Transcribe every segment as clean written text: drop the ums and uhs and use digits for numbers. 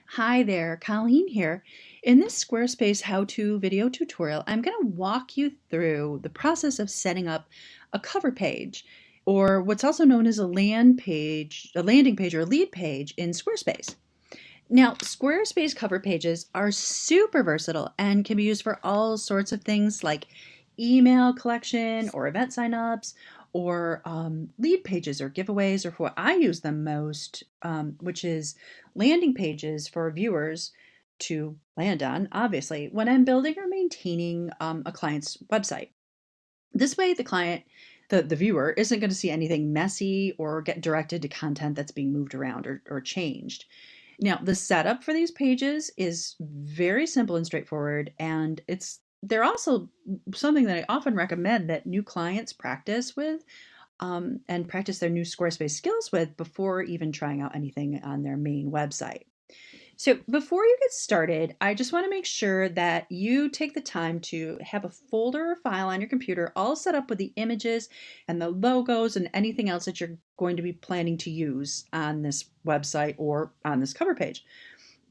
Hi there, Colleen here. In this Squarespace how-to video tutorial, I'm going to walk you through the process of setting up a cover page, or what's also known as a landing page or a lead page in Squarespace. Now, Squarespace cover pages are super versatile and can be used for all sorts of things like email collection or event signups or lead pages or giveaways, or for what I use them most, which is landing pages for viewers to land on, obviously, when I'm building or maintaining a client's website. This way, the viewer, isn't going to see anything messy or get directed to content that's being moved around or changed. Now, the setup for these pages is very simple and straightforward, and they're also something that I often recommend that new clients practice with, and practice their new Squarespace skills with before even trying out anything on their main website. So, before you get started, I just want to make sure that you take the time to have a folder or file on your computer all set up with the images and the logos and anything else that you're going to be planning to use on this website or on this cover page.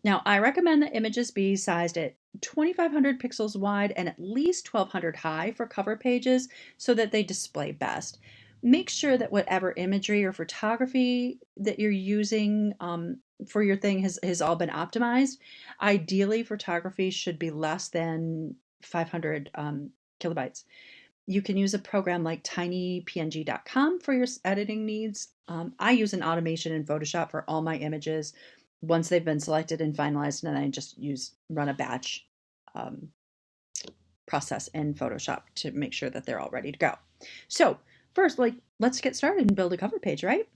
Now, I recommend that images be sized at 2500 pixels wide and at least 1200 high for cover pages so that they display best. Make sure that whatever imagery or photography that you're using for your thing has all been optimized. Ideally, photography should be less than 500 kilobytes. You can use a program like tinypng.com for your editing needs. I use an automation in Photoshop for all my images once they've been selected and finalized, and then I just run a batch um, process in Photoshop to make sure that they're all ready to go. So first, let's get started and build a cover page, right?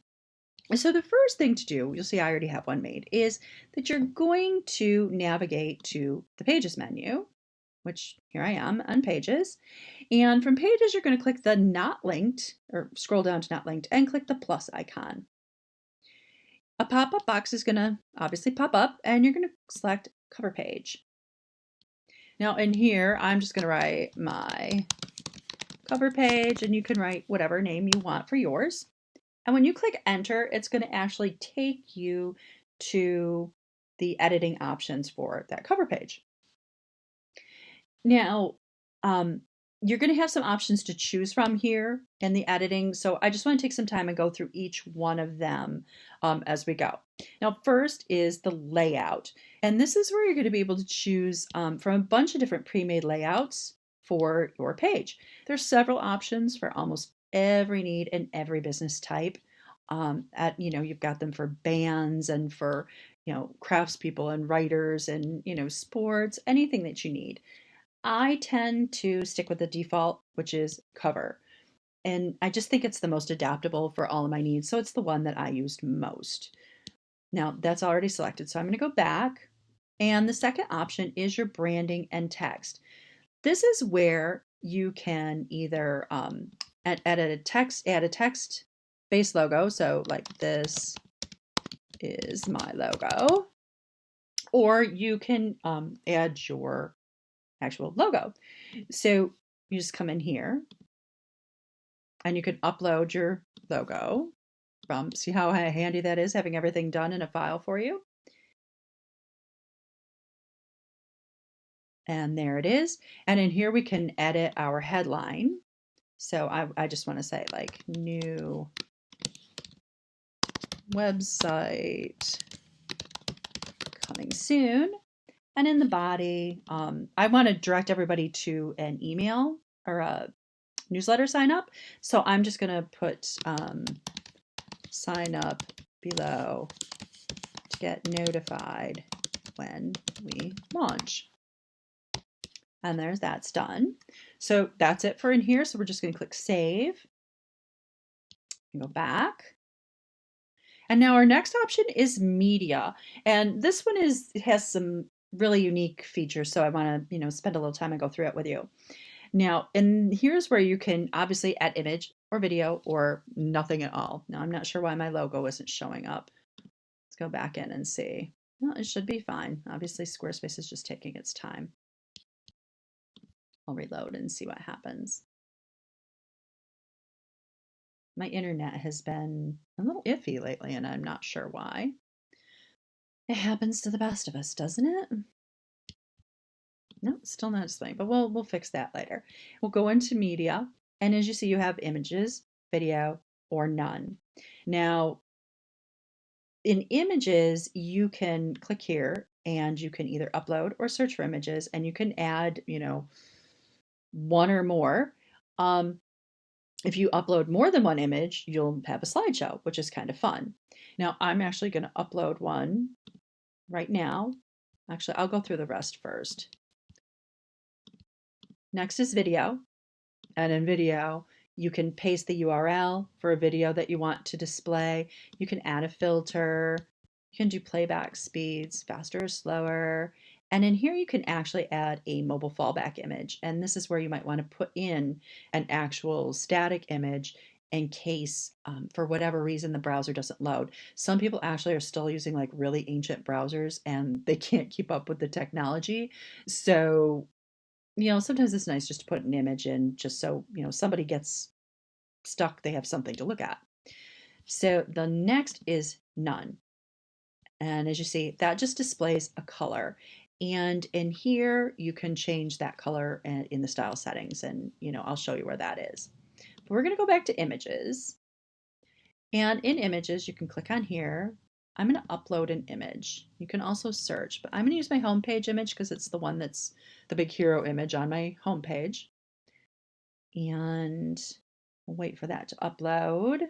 So the first thing to do, you'll see I already have one made, is that you're going to navigate to the Pages menu, which here I am on Pages. And from Pages, you're going to click the Not Linked, or scroll down to Not Linked, and click the plus icon. A pop-up box is going to obviously pop up, and you're going to select Cover Page. Now in here, I'm just going to write my cover page, and you can write whatever name you want for yours. And when you click enter, it's going to actually take you to the editing options for that cover page. Now, you're going to have some options to choose from here in the editing. So I just want to take some time and go through each one of them as we go. Now, first is the layout. And this is where you're going to be able to choose from a bunch of different pre-made layouts for your page. There's several options for almost every need and every business type. You've got them for bands and for, craftspeople and writers and, sports, anything that you need. I tend to stick with the default, which is cover. And I just think it's the most adaptable for all of my needs. So it's the one that I used most. Now that's already selected. So I'm going to go back. And the second option is your branding and text. This is where you can either add a text based logo. So like this is my logo. Or you can add your actual logo. So you just come in here and you can upload your logo from, see how handy that is, having everything done in a file for you. And there it is. And in here we can edit our headline. So I just want to say like new website coming soon. And in the body, I want to direct everybody to an email or a newsletter sign up. So I'm just going to put sign up below to get notified when we launch. And that's done. So that's it for in here. So we're just going to click save and go back. And now our next option is media. And this one has some really unique features. So I want to, spend a little time and go through it with you. Now, and here's where you can obviously add image or video or nothing at all. Now, I'm not sure why my logo isn't showing up. Let's go back in and see. Well, it should be fine. Obviously, Squarespace is just taking its time. I'll reload and see what happens. My internet has been a little iffy lately, and I'm not sure why. It happens to the best of us, doesn't it? No, still not displaying, but we'll fix that later. We'll go into media, and as you see, you have images, video, or none. Now, in images, you can click here and you can either upload or search for images, and you can add, one or more. Um, if you upload more than one image, you'll have a slideshow, which is kind of fun. Now, I'm actually going to upload one right now. Actually, I'll go through the rest first. Next is video. And in video, you can paste the URL for a video that you want to display. You can add a filter. You can do playback speeds, faster or slower. And in here, you can actually add a mobile fallback image. And this is where you might want to put in an actual static image in case, for whatever reason, the browser doesn't load. Some people actually are still using like really ancient browsers and they can't keep up with the technology. So sometimes it's nice just to put an image in just so, somebody gets stuck, they have something to look at. So the next is none. And as you see, that just displays a color. And in here, you can change that color in the style settings. And, I'll show you where that is. But we're going to go back to images. And in images, you can click on here. I'm going to upload an image. You can also search, but I'm going to use my homepage image because it's the one that's the big hero image on my homepage. And we'll wait for that to upload.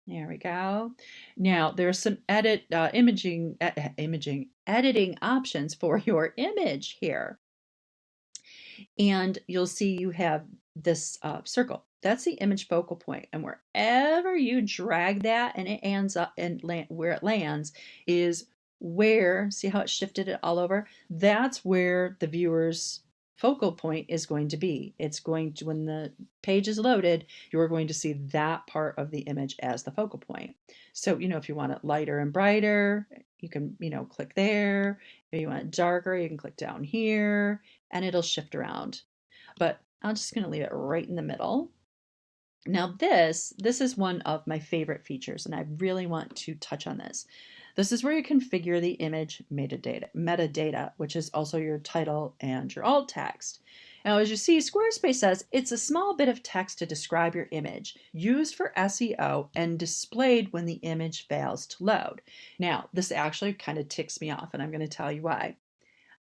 There we go. Now there's some editing options for your image here. And you'll see you have this circle. That's the image focal point. And wherever you drag that and it ends up and where it lands is where, see how it shifted it all over? That's where the viewer's focal point is going to be. It's going to, when the page is loaded, you're going to see that part of the image as the focal point. So, if you want it lighter and brighter, you can, click there. If you want it darker, you can click down here and it'll shift around. But I'm just going to leave it right in the middle. Now this is one of my favorite features, and I really want to touch on this. This is where you configure the image metadata, which is also your title and your alt text. Now, as you see, Squarespace says it's a small bit of text to describe your image, used for SEO and displayed when the image fails to load. Now, this actually kind of ticks me off, and I'm going to tell you why.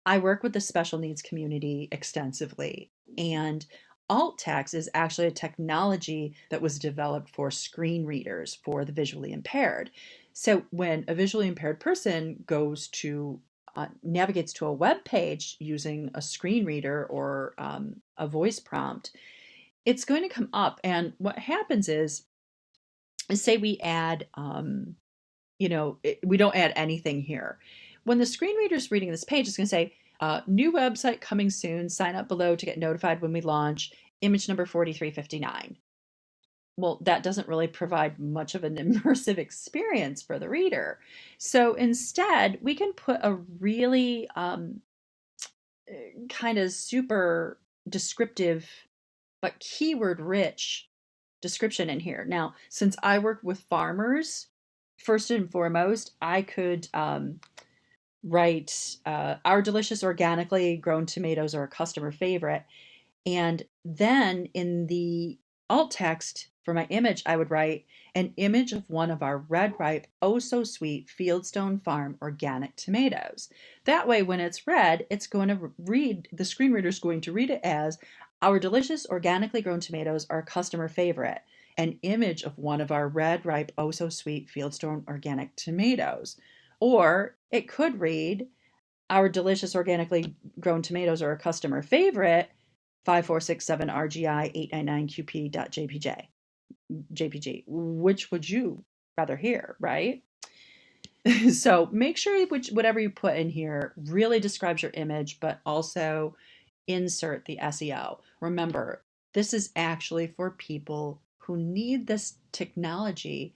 I work with the special needs community extensively, and alt text is actually a technology that was developed for screen readers for the visually impaired. So when a visually impaired person goes to navigates to a web page using a screen reader or a voice prompt, it's going to come up. And what happens is say we add, we don't add anything here. When the screen reader is reading this page, it's going to say, new website coming soon. Sign up below to get notified when we launch. Image number 4359. Well, that doesn't really provide much of an immersive experience for the reader. So instead, we can put a really kind of super descriptive but keyword rich description in here. Now, since I work with farmers, first and foremost, I could write our delicious organically grown tomatoes are a customer favorite. And then in the alt text for my image, I would write an image of one of our red ripe, oh so sweet Fieldstone Farm organic tomatoes. That way, when it's read, it's going to read, the screen reader is going to read it as our delicious organically grown tomatoes are a customer favorite. An image of one of our red ripe, oh so sweet Fieldstone organic tomatoes. Or it could read, our delicious organically grown tomatoes are a customer favorite, 5467 RGI 899QP.jpg. JPG. Which would you rather hear, right? So make sure whatever you put in here really describes your image, but also insert the SEO. Remember, this is actually for people who need this technology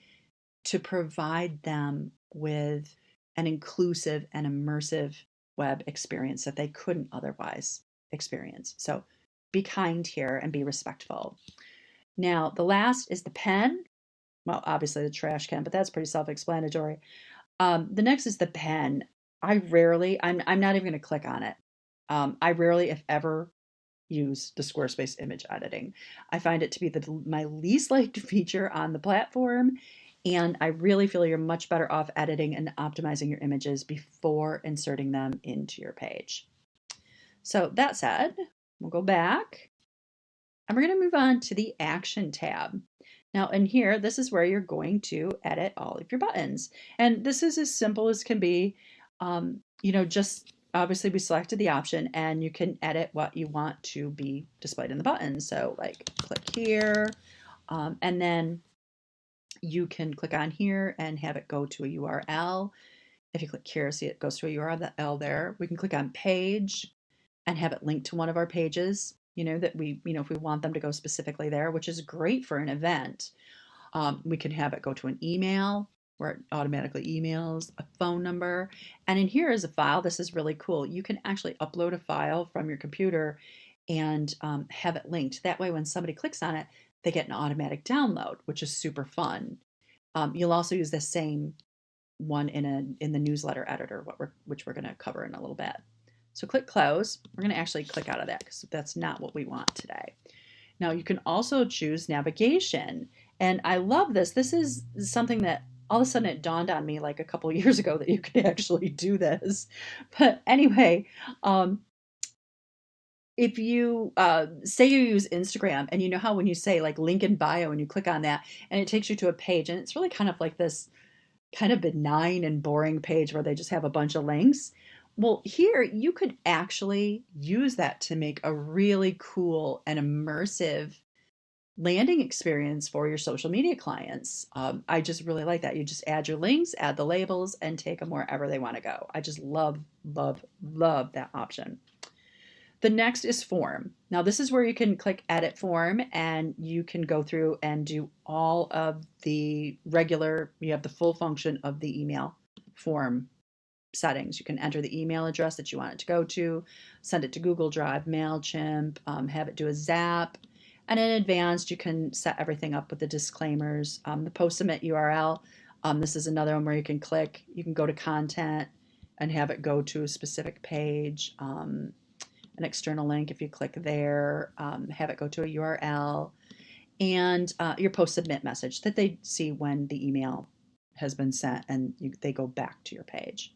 to provide them with an inclusive and immersive web experience that they couldn't otherwise experience. So be kind here and be respectful. Now, the last is the pen. Well, obviously the trash can, but that's pretty self-explanatory. The next is the pen. I'm not even going to click on it. I rarely, if ever, use the Squarespace image editing. I find it to be my least liked feature on the platform, and I really feel you're much better off editing and optimizing your images before inserting them into your page. So that said, we'll go back and we're going to move on to the Action tab. Now in here, this is where you're going to edit all of your buttons. And this is as simple as can be. Just obviously we selected the option and you can edit what you want to be displayed in the button. So like click here, and then you can click on here and have it go to a URL. If you click here, see it goes to a URL there. We can click on page and have it linked to one of our pages, that if we want them to go specifically there, which is great for an event. We can have it go to an email where it automatically emails, a phone number. And in here is a file. This is really cool. You can actually upload a file from your computer and have it linked. That way, when somebody clicks on it, they get an automatic download, which is super fun. You'll also use the same one in the newsletter editor, which we're going to cover in a little bit. So click close. We're going to actually click out of that because that's not what we want today. Now you can also choose navigation. And I love this. This is something that all of a sudden it dawned on me like a couple of years ago that you could actually do this. But anyway, if you say you use Instagram and you know how when you say like link in bio and you click on that and it takes you to a page and it's really kind of like this kind of benign and boring page where they just have a bunch of links. Well, here you could actually use that to make a really cool and immersive landing experience for your social media clients. I just really like that. You just add your links, add the labels, and take them wherever they want to go. I just love, love, love that option. The next is form. Now this is where you can click edit form and you can go through and do all of the you have the full function of the email form settings. You can enter the email address that you want it to go to, send it to Google Drive, MailChimp, have it do a zap. And in advanced, you can set everything up with the disclaimers. The post submit URL, this is another one where you can click, you can go to content and have it go to a specific page. An external link, if you click there, have it go to a URL, and your post submit message that they see when the email has been sent and they go back to your page.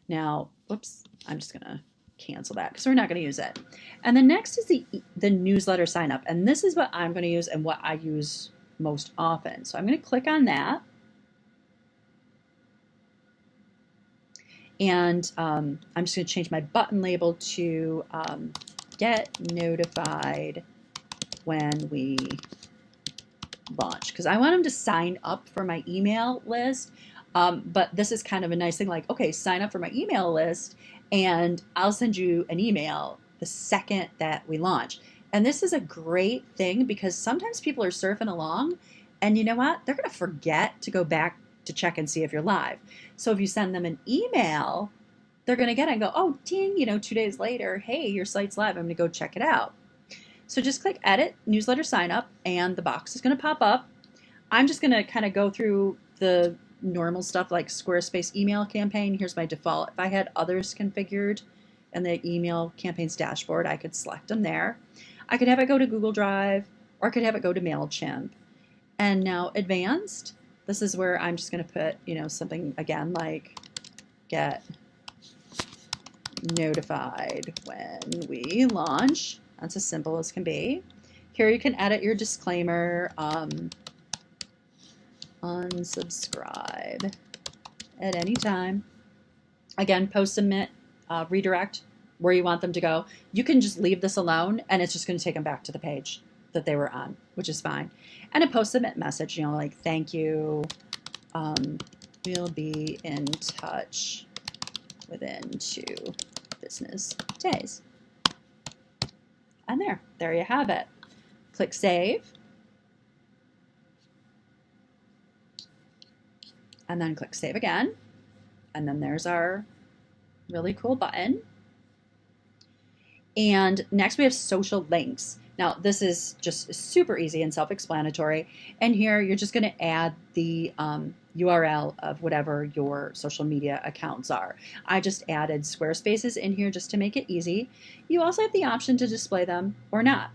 Now, whoops, I'm just gonna cancel that because we're not going to use it. And the next is the newsletter sign up, and this is what I'm going to use and what I use most often. So I'm going to click on that. And I'm just going to change my button label to get notified when we launch, because I want them to sign up for my email list. But this is kind of a nice thing, like, okay, sign up for my email list and I'll send you an email the second that we launch. And this is a great thing because sometimes people are surfing along and you know what? They're going to forget to go back to check and see if you're live. So if you send them an email, they're going to get it and go, oh, ding, 2 days later, hey, your site's live. I'm going to go check it out. So just click edit newsletter sign up and the box is going to pop up. I'm just going to kind of go through the normal stuff like Squarespace email campaign. Here's my default. If I had others configured in the email campaigns dashboard, I could select them there. I could have it go to Google Drive or I could have it go to MailChimp. And now advanced, this is where I'm just going to put, something again like get notified when we launch. That's as simple as can be. Here you can edit your disclaimer, unsubscribe at any time. Again, post submit, redirect where you want them to go. You can just leave this alone and it's just going to take them back to the page that they were on, which is fine. And a post submit message, like thank you, we'll be in touch within 2 business days. And there you have it. Click save. And then click save again. And then there's our really cool button. And next we have social links. Now this is just super easy and self-explanatory. And here you're just going to add the URL of whatever your social media accounts are. I just added Squarespaces in here just to make it easy. You also have the option to display them or not.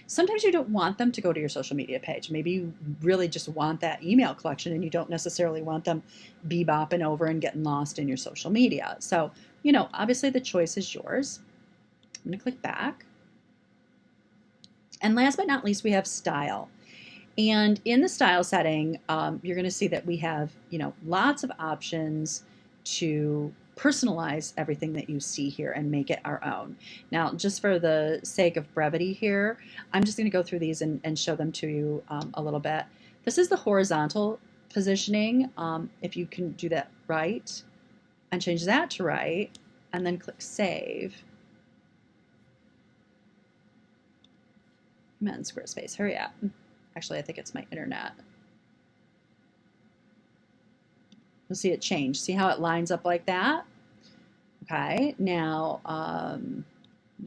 Sometimes you don't want them to go to your social media page. Maybe you really just want that email collection and you don't necessarily want them bebopping over and getting lost in your social media. So, obviously the choice is yours. I'm going to click back. And last but not least, we have style. And in the style setting, you're going to see that we have, lots of options to personalize everything that you see here and make it our own. Now, just for the sake of brevity here, I'm just going to go through these and show them to you a little bit. This is the horizontal positioning. If you can do that right and change that to right, and then click save. Come on, Squarespace, hurry up. Actually, I think it's my internet. You'll see it change. See how it lines up like that? Okay, now let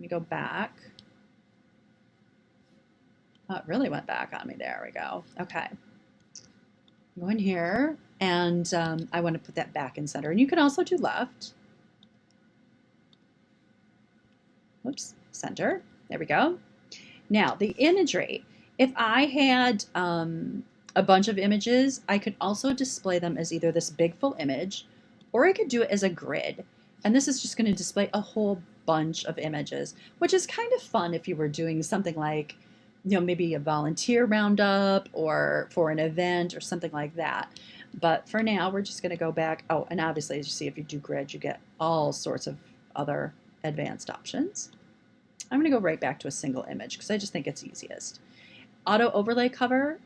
me go back. Oh, it really went back on me. There we go. Okay. Go in here, and I want to put that back in center. And you can also do left. Whoops, center. There we go. Now, the imagery. If I had a bunch of images, I could also display them as either this big full image, or I could do it as a grid. And this is just going to display a whole bunch of images, which is kind of fun if you were doing something like, maybe a volunteer roundup or for an event or something like that. But for now, we're just going to go back. Oh, and obviously, as you see, if you do grid, you get all sorts of other advanced options. I'm going to go right back to a single image because I just think it's easiest. Auto overlay color,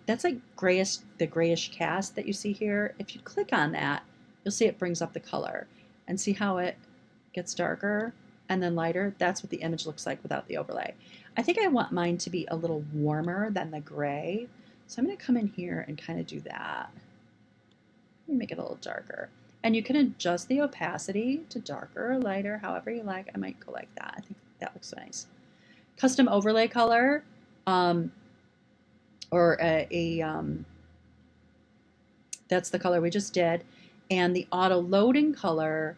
that's like the grayish cast that you see here. If you click on that, you'll see it brings up the color. And see how it gets darker and then lighter? That's what the image looks like without the overlay. I think I want mine to be a little warmer than the gray. So I'm going to come in here and kind of do that. Let me make it a little darker. And you can adjust the opacity to darker or lighter, however you like. I might go like that. I think that looks nice. Custom overlay color, that's the color we just did. And the auto loading color,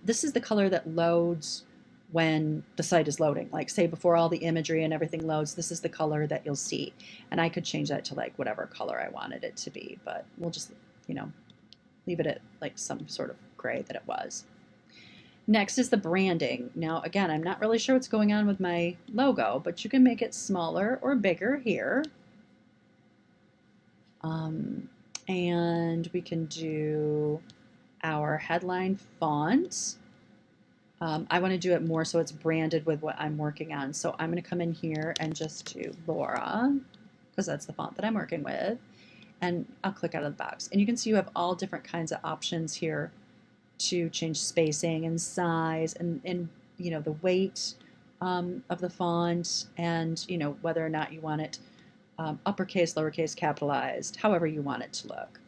this is the color that loads when the site is loading. Like say before all the imagery and everything loads, this is the color that you'll see. And I could change that to like whatever color I wanted it to be, but we'll just, leave it at like some sort of gray that it was. Next is the branding. Now, again, I'm not really sure what's going on with my logo, but you can make it smaller or bigger here. And we can do our headline font. I want to do it more so it's branded with what I'm working on. So I'm going to come in here and just do Laura, because that's the font that I'm working with. And I'll click out of the box. And you can see you have all different kinds of options here to change spacing and size and the weight of the font and whether or not you want it uppercase, lowercase, capitalized, however you want it to look.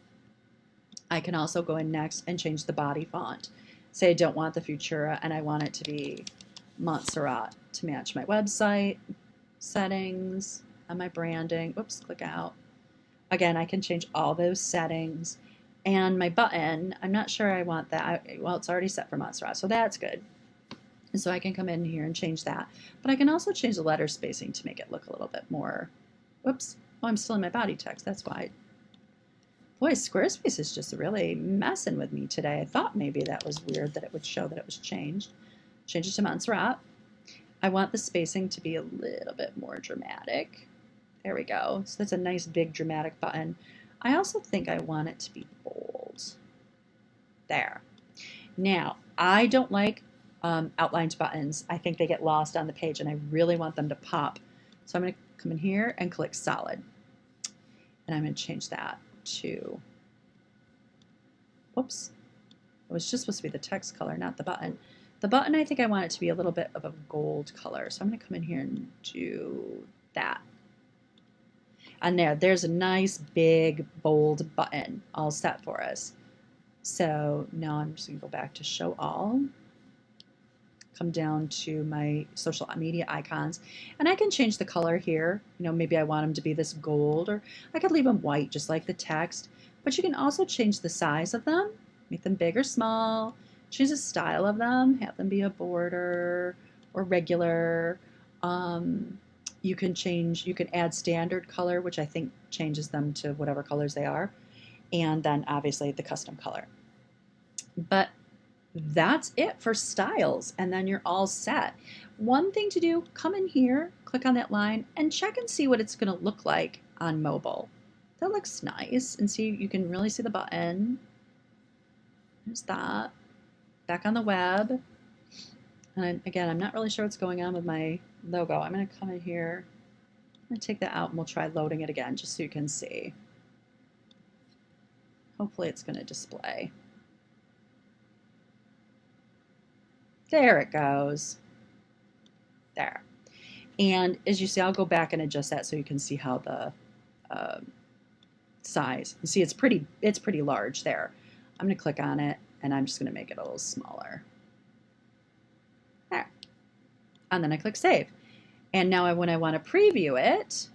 I can also go in next and change the body font. Say I don't want the Futura and I want it to be Montserrat to match my website, settings, and my branding. Oops, click out. Again, I can change all those settings. And my button, I'm not sure I want that. Well, it's already set for Montserrat, so that's good. And so I can come in here and change that. But I can also change the letter spacing to make it look a little bit more, whoops, oh, I'm still in my body text, that's why. Boy, Squarespace is just really messing with me today. I thought maybe that was weird that it would show that it was changed. Change it to Montserrat. I want the spacing to be a little bit more dramatic. There we go. So that's a nice big dramatic button. I also think I want it to be bold. There. Now, I don't like outlined buttons. I think they get lost on the page and I really want them to pop. So I'm going to come in here and click solid. And I'm going to change that to, whoops, it was just supposed to be the text color, not the button. The button, I think I want it to be a little bit of a gold color. So I'm going to come in here and do that. And there's a nice big bold button all set for us. So now I'm just going to go back to show all, come down to my social media icons, and I can change the color here. Maybe I want them to be this gold, or I could leave them white just like the text. But you can also change the size of them, make them big or small, choose a style of them, have them be a border or regular. You can add standard color, which I think changes them to whatever colors they are, and then obviously the custom color. But that's it for styles, and then you're all set. One thing to do, come in here, click on that line, and check and see what it's going to look like on mobile. That looks nice, and see, you can really see the button. There's that. Back on the web. And again, I'm not really sure what's going on with my logo. I'm going to come in here. I'm going to take that out, and we'll try loading it again just so you can see. Hopefully it's going to display. There it goes. There. And as you see, I'll go back and adjust that so you can see how the size. You see, it's pretty large there. I'm going to click on it, and I'm just going to make it a little smaller. There. And then I click Save. And now when I want to preview it,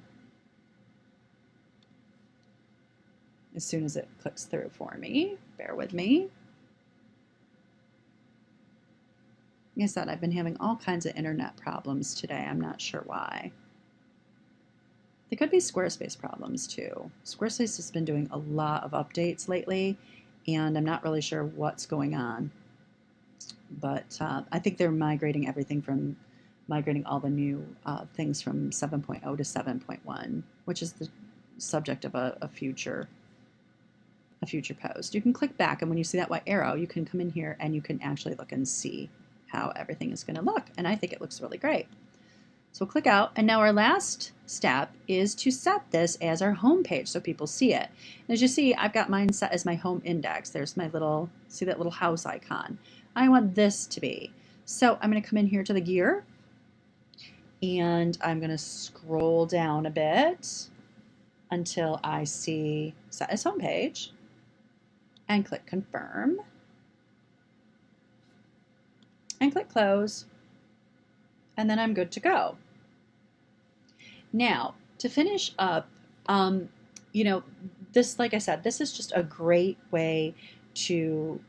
as soon as it clicks through for me, bear with me. Like I said, I've been having all kinds of internet problems today. I'm not sure why. They could be Squarespace problems too. Squarespace has been doing a lot of updates lately, and I'm not really sure what's going on. But I think they're migrating all the new things from 7.0 to 7.1, which is the subject of a future post. You can click back, and when you see that white arrow, you can come in here and you can actually look and see how everything is going to look, and I think it looks really great. So we'll click out, and now our last step is to set this as our home page so people see it. And as you see, I've got mine set as my home index. There's my see that little house icon. I want this to be. So I'm going to come in here to the gear, and I'm going to scroll down a bit until I see set as home page, and click confirm. And click close, and then I'm good to go. Now, to finish up, this, like I said, this is just a great way to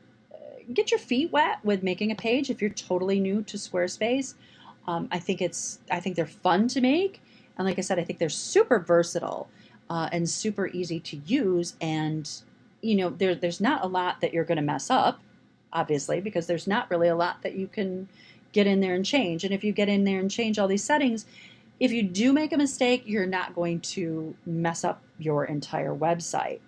get your feet wet with making a page if you're totally new to Squarespace. I think they're fun to make, and like I said, I think they're super versatile and super easy to use, and there's not a lot that you're going to mess up, obviously, because there's not really a lot that you can get in there and change. And if you get in there and change all these settings, if you do make a mistake, you're not going to mess up your entire website.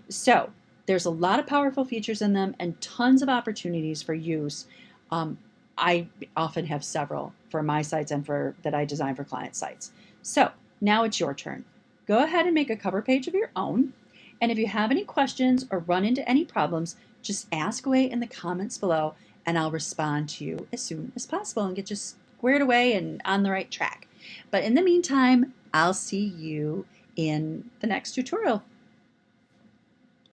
So there's a lot of powerful features in them and tons of opportunities for use. I often have several for my sites and that I design for client sites. So now it's your turn. Go ahead and make a cover page of your own. And if you have any questions or run into any problems, just ask away in the comments below, and I'll respond to you as soon as possible and get you squared away and on the right track. But in the meantime, I'll see you in the next tutorial.